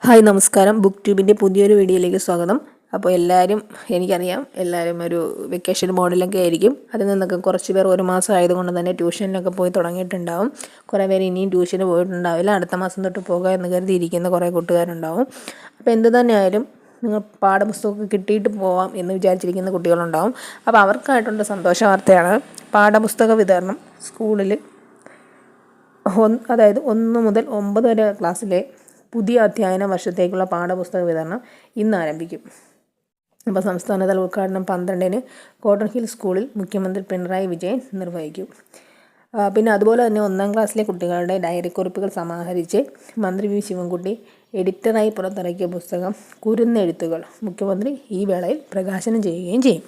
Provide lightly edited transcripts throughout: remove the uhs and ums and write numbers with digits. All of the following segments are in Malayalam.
ഹായ് നമസ്കാരം. ബുക്ക് ട്യൂബിൻ്റെ പുതിയൊരു വീഡിയോയിലേക്ക് സ്വാഗതം. അപ്പോൾ എനിക്കറിയാം എല്ലാവരും ഒരു വെക്കേഷൻ മോഡിലൊക്കെ ആയിരിക്കും. അതിൽ നിന്നൊക്കെ കുറച്ച് പേർ ഒരു മാസം ആയതുകൊണ്ട് തന്നെ ട്യൂഷനിലൊക്കെ പോയി തുടങ്ങിയിട്ടുണ്ടാവും. കുറേ പേര് ഇനിയും ട്യൂഷന് പോയിട്ടുണ്ടാവില്ല. അടുത്ത മാസം തൊട്ട് പോകുക എന്ന് കരുതിയിരിക്കുന്ന കുറേ കൂട്ടുകാരുണ്ടാവും. അപ്പോൾ എന്ത് തന്നെയായാലും നിങ്ങൾ പാഠപുസ്തകമൊക്കെ കിട്ടിയിട്ട് പോവാം എന്ന് വിചാരിച്ചിരിക്കുന്ന കുട്ടികളുണ്ടാവും. അപ്പോൾ അവർക്കായിട്ടുള്ള സന്തോഷ വാർത്തയാണ് പാഠപുസ്തക വിതരണം സ്കൂളിൽ അതായത് 1 മുതൽ 9 വരെ ക്ലാസ്സിലെ പുതിയ അധ്യയന വർഷത്തേക്കുള്ള പാഠപുസ്തക വിതരണം ഇന്ന് ആരംഭിക്കും. അപ്പോൾ സംസ്ഥാനതല ഉദ്ഘാടനം 12-ന് കോട്ടൺ ഹിൽ സ്കൂളിൽ മുഖ്യമന്ത്രി പിണറായി വിജയൻ നിർവഹിക്കും. പിന്നെ അതുപോലെ തന്നെ 1-ാം ക്ലാസ്സിലെ കുട്ടികളുടെ ഡയറി കുറിപ്പുകൾ സമാഹരിച്ച് മന്ത്രി വി ശിവൻകുട്ടി എഡിറ്ററായി പുറത്തിറക്കിയ പുസ്തകം കുരുന്നെഴുത്തുകൾ മുഖ്യമന്ത്രി ഈ വേളയിൽ പ്രകാശനം ചെയ്യുകയും ചെയ്യും.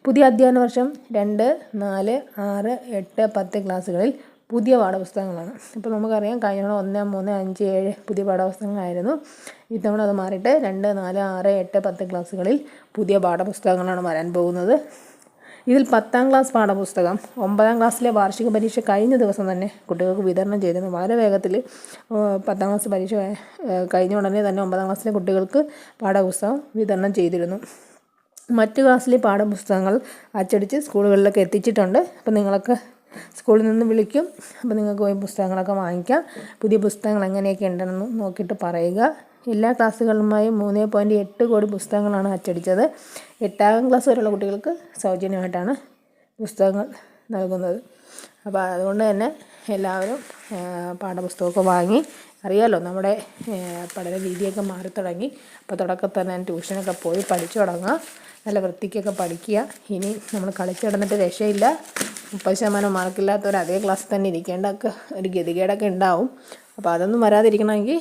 പുതിയ അധ്യയന വർഷം 2, 4, 6, 8, 10 ക്ലാസ്സുകളിൽ പുതിയ പാഠപുസ്തകങ്ങളാണ്. ഇപ്പോൾ നമുക്കറിയാം കഴിഞ്ഞ 1, 3, 5, 7 പുതിയ പാഠപുസ്തകങ്ങളായിരുന്നു. ഇത്തവണ അത് മാറിയിട്ട് 2, 4, 6, 8, 10 ക്ലാസ്സുകളിൽ പുതിയ പാഠപുസ്തകങ്ങളാണ് വരാൻ പോകുന്നത്. ഇതിൽ 10-ാം ക്ലാസ് പാഠപുസ്തകം 9-ാം ക്ലാസ്സിലെ വാർഷിക പരീക്ഷ കഴിഞ്ഞ ദിവസം തന്നെ കുട്ടികൾക്ക് വിതരണം ചെയ്തിരുന്നു. വളരെ വേഗത്തിൽ 10-ാം ക്ലാസ് പരീക്ഷ കഴിഞ്ഞ ഉടനെ തന്നെ 9-ാം ക്ലാസ്സിലെ കുട്ടികൾക്ക് പാഠപുസ്തകം വിതരണം ചെയ്തിരുന്നു. മറ്റു ക്ലാസ്സിലെ പാഠപുസ്തകങ്ങൾ അച്ചടിച്ച് സ്കൂളുകളിലൊക്കെ എത്തിച്ചിട്ടുണ്ട്. അപ്പോൾ നിങ്ങളൊക്കെ സ്കൂളിൽ നിന്ന് വിളിക്കും. അപ്പോൾ നിങ്ങൾക്ക് പോയി പുസ്തകങ്ങളൊക്കെ വാങ്ങിക്കാം. പുതിയ പുസ്തകങ്ങൾ എങ്ങനെയൊക്കെ ഉണ്ടെന്ന് നോക്കിയിട്ട് പറയുക. എല്ലാ ക്ലാസ്സുകളുമായും 3.8 കോടി പുസ്തകങ്ങളാണ് അച്ചടിച്ചത്. 8-ാം ക്ലാസ് വരെയുള്ള കുട്ടികൾക്ക് സൗജന്യമായിട്ടാണ് പുസ്തകങ്ങൾ നൽകുന്നത്. അപ്പോൾ അതുകൊണ്ട് തന്നെ എല്ലാവരും പാഠപുസ്തകമൊക്കെ വാങ്ങി. അറിയാമല്ലോ നമ്മുടെ പഠന രീതിയൊക്കെ മാറി തുടങ്ങി. അപ്പോൾ തുടക്കത്തിൽ തന്നെ ട്യൂഷനൊക്കെ പോയി പഠിച്ചു തുടങ്ങുക. നല്ല വൃത്തിക്കൊക്കെ പഠിക്കുക. ഇനി നമ്മൾ കളിച്ച് കിടന്നിട്ട് രക്ഷയില്ല. 30% മാർക്കില്ലാത്തവർ അതേ ക്ലാസ്സിൽ തന്നെ ഇരിക്കേണ്ട ഒരു ഗതികേടൊക്കെ ഉണ്ടാവും. അപ്പോൾ അതൊന്നും വരാതിരിക്കണമെങ്കിൽ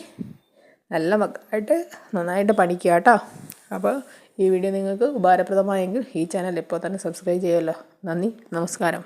നല്ല മക്കളായിട്ട് നന്നായിട്ട് പഠിക്കുക കേട്ടോ. അപ്പോൾ ഈ വീഡിയോ നിങ്ങൾക്ക് ഉപകാരപ്രദമായെങ്കിൽ ഈ ചാനൽ ഇപ്പോൾ തന്നെ സബ്സ്ക്രൈബ് ചെയ്യുമല്ലോ. നന്ദി, നമസ്കാരം.